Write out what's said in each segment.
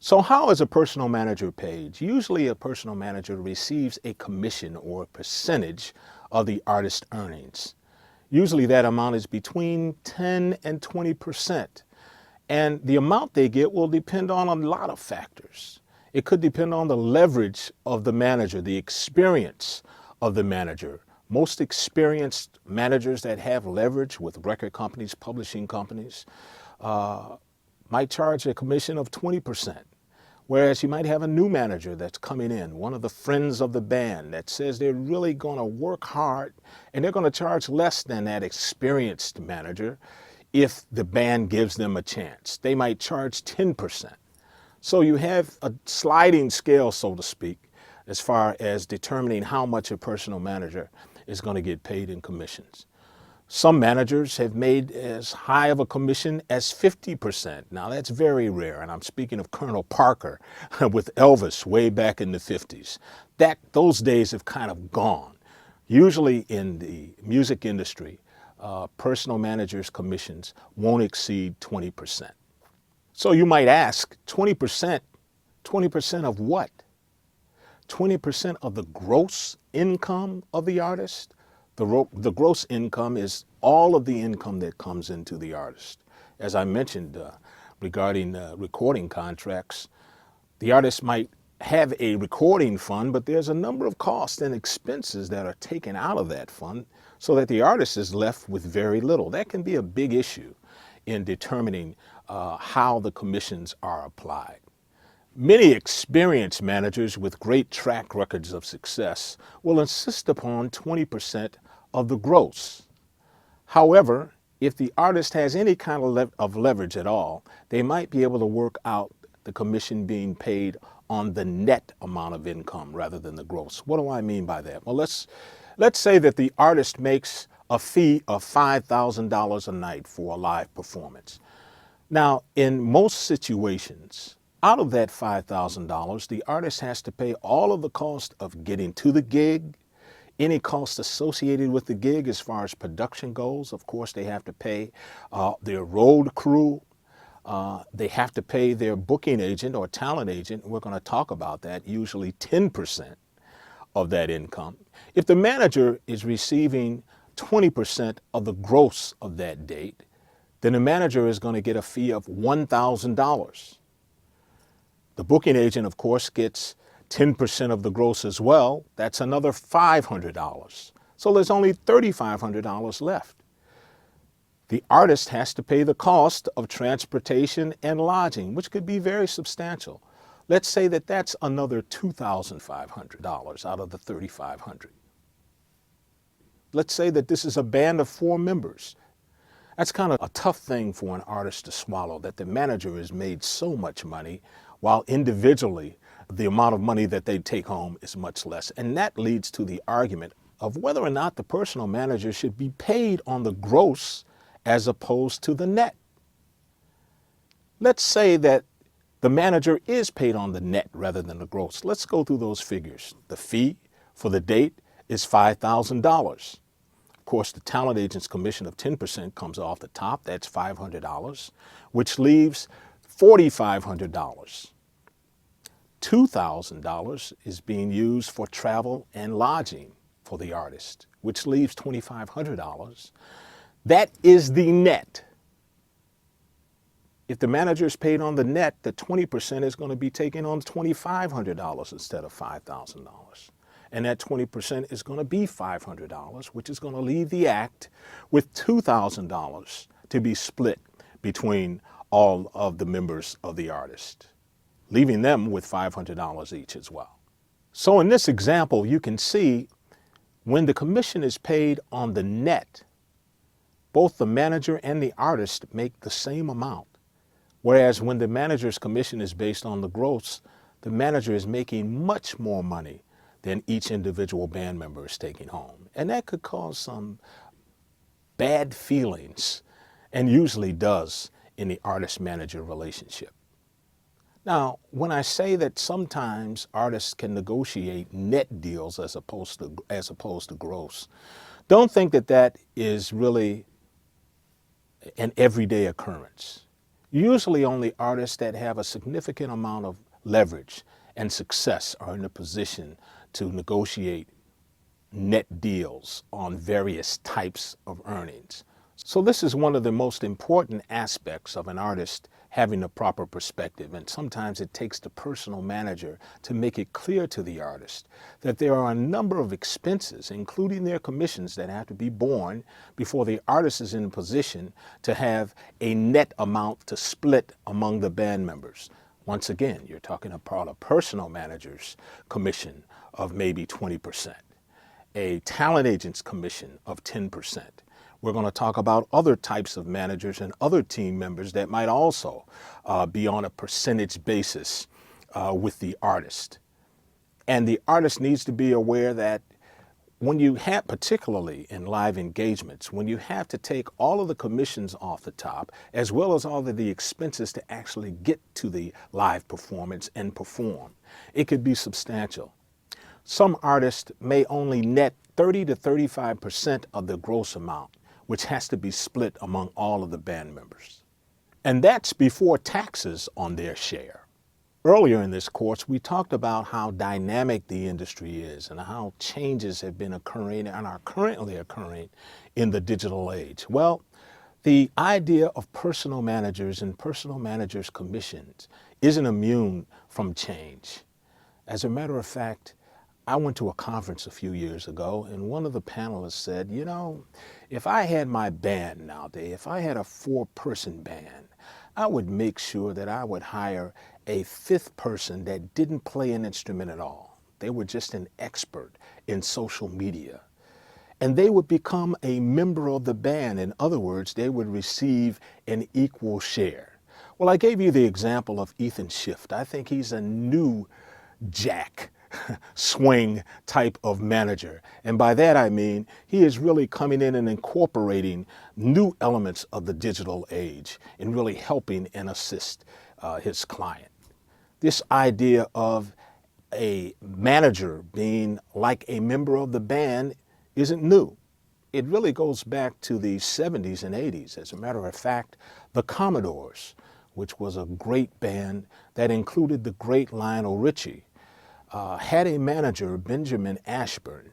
So how is a personal manager paid? Usually a personal manager receives a commission or a percentage of the artist's earnings. Usually that amount is between 10 and 20%. And the amount they get will depend on a lot of factors. It could depend on the leverage of the manager, the experience of the manager. Most experienced managers that have leverage with record companies, publishing companies, might charge a commission of 20%. Whereas you might have a new manager that's coming in, one of the friends of the band that says they're really going to work hard and they're going to charge less than that experienced manager if the band gives them a chance. They might charge 10%. So you have a sliding scale, so to speak, as far as determining how much a personal manager is going to get paid in commissions. Some managers have made as high of a commission as 50%. Now that's very rare, and I'm speaking of Colonel Parker with Elvis way back in the 50s. Those days have kind of gone. Usually in the music industry, personal managers' commissions won't exceed 20%. So you might ask, 20%? 20% of what? 20% of the gross income of the artist? The gross income is all of the income that comes into the artist. As I mentioned regarding recording contracts, the artist might have a recording fund, but there's a number of costs and expenses that are taken out of that fund so that the artist is left with very little. That can be a big issue in determining how the commissions are applied. Many experienced managers with great track records of success will insist upon 20% of the gross. However, if the artist has any kind of leverage at all, they might be able to work out the commission being paid on the net amount of income rather than the gross. What do I mean by that? Well, let's say that the artist makes a fee of $5,000 a night for a live performance. Now, in most situations, out of that $5,000, the artist has to pay all of the cost of getting to the gig, any cost associated with the gig as far as production goes. Of course, they have to pay their road crew. They have to pay their booking agent or talent agent. We're going to talk about that, usually 10% of that income. If the manager is receiving 20% of the gross of that date, then the manager is going to get a fee of $1,000. The booking agent, of course, gets 10% of the gross as well. That's another $500. So there's only $3,500 left. The artist has to pay the cost of transportation and lodging, which could be very substantial. Let's say that that's another $2,500 out of the $3,500. Let's say that this is a band of 4 members. That's kind of a tough thing for an artist to swallow, that the manager has made so much money while individually the amount of money that they take home is much less. And that leads to the argument of whether or not the personal manager should be paid on the gross as opposed to the net. Let's say that the manager is paid on the net rather than the gross. Let's go through those figures. The fee for the date is $5,000. Of course, the talent agent's commission of 10% comes off the top. That's $500, which leaves $4,500. $2,000 is being used for travel and lodging for the artist, which leaves $2,500. That is the net. If the manager is paid on the net, the 20% is going to be taken on $2,500 instead of $5,000. And that 20% is going to be $500, which is going to leave the act with $2,000 to be split between all of the members of the artist, leaving them with $500 each as well. So in this example, you can see when the commission is paid on the net, both the manager and the artist make the same amount. Whereas when the manager's commission is based on the gross, the manager is making much more money than each individual band member is taking home. And that could cause some bad feelings, and usually does in the artist-manager relationship. Now, when I say that sometimes artists can negotiate net deals as opposed to gross, don't think that that is really an everyday occurrence. Usually only artists that have a significant amount of leverage and success are in a position to negotiate net deals on various types of earnings. So this is one of the most important aspects of an artist having a proper perspective, and sometimes it takes the personal manager to make it clear to the artist that there are a number of expenses, including their commissions, that have to be borne before the artist is in a position to have a net amount to split among the band members. Once again, you're talking about a personal manager's commission of maybe 20%, a talent agent's commission of 10%. We're going to talk about other types of managers and other team members that might also be on a percentage basis with the artist. And the artist needs to be aware that when you have, particularly in live engagements, when you have to take all of the commissions off the top, as well as all of the expenses to actually get to the live performance and perform, it could be substantial. Some artists may only net 30 to 35% of the gross amount, which has to be split among all of the band members. And that's before taxes on their share. Earlier in this course, we talked about how dynamic the industry is and how changes have been occurring and are currently occurring in the digital age. Well, the idea of personal managers and personal managers' commissions isn't immune from change. As a matter of fact, I went to a conference a few years ago, and one of the panelists said, you know, if I had my band nowadays, if I had a 4-person band, I would make sure that I would hire a 5th person that didn't play an instrument at all. They were just an expert in social media. And they would become a member of the band. In other words, they would receive an equal share. Well, I gave you the example of Ethan Schiff. I think he's a new jack swing type of manager. And by that I mean he is really coming in and incorporating new elements of the digital age and really helping and assist his client. This idea of a manager being like a member of the band isn't new. It really goes back to the 70s and 80s. As a matter of fact, the Commodores, which was a great band that included the great Lionel Richie, had a manager, Benjamin Ashburn,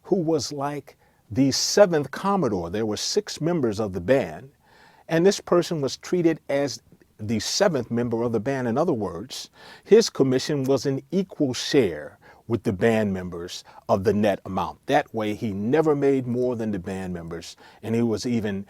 who was like the 7th Commodore. There were 6 members of the band, and this person was treated as the 7th member of the band. In other words, his commission was an equal share with the band members of the net amount. That way, he never made more than the band members, and he was even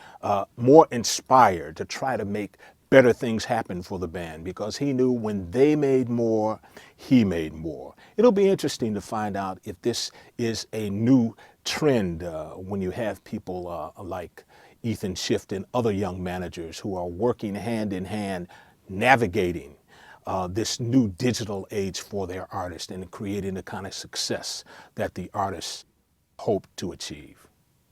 more inspired to try to make better things happen for the band because he knew when they made more, he made more. It'll be interesting to find out if this is a new trend when you have people like Ethan Schiff and other young managers who are working hand in hand, navigating this new digital age for their artists and creating the kind of success that the artists hope to achieve.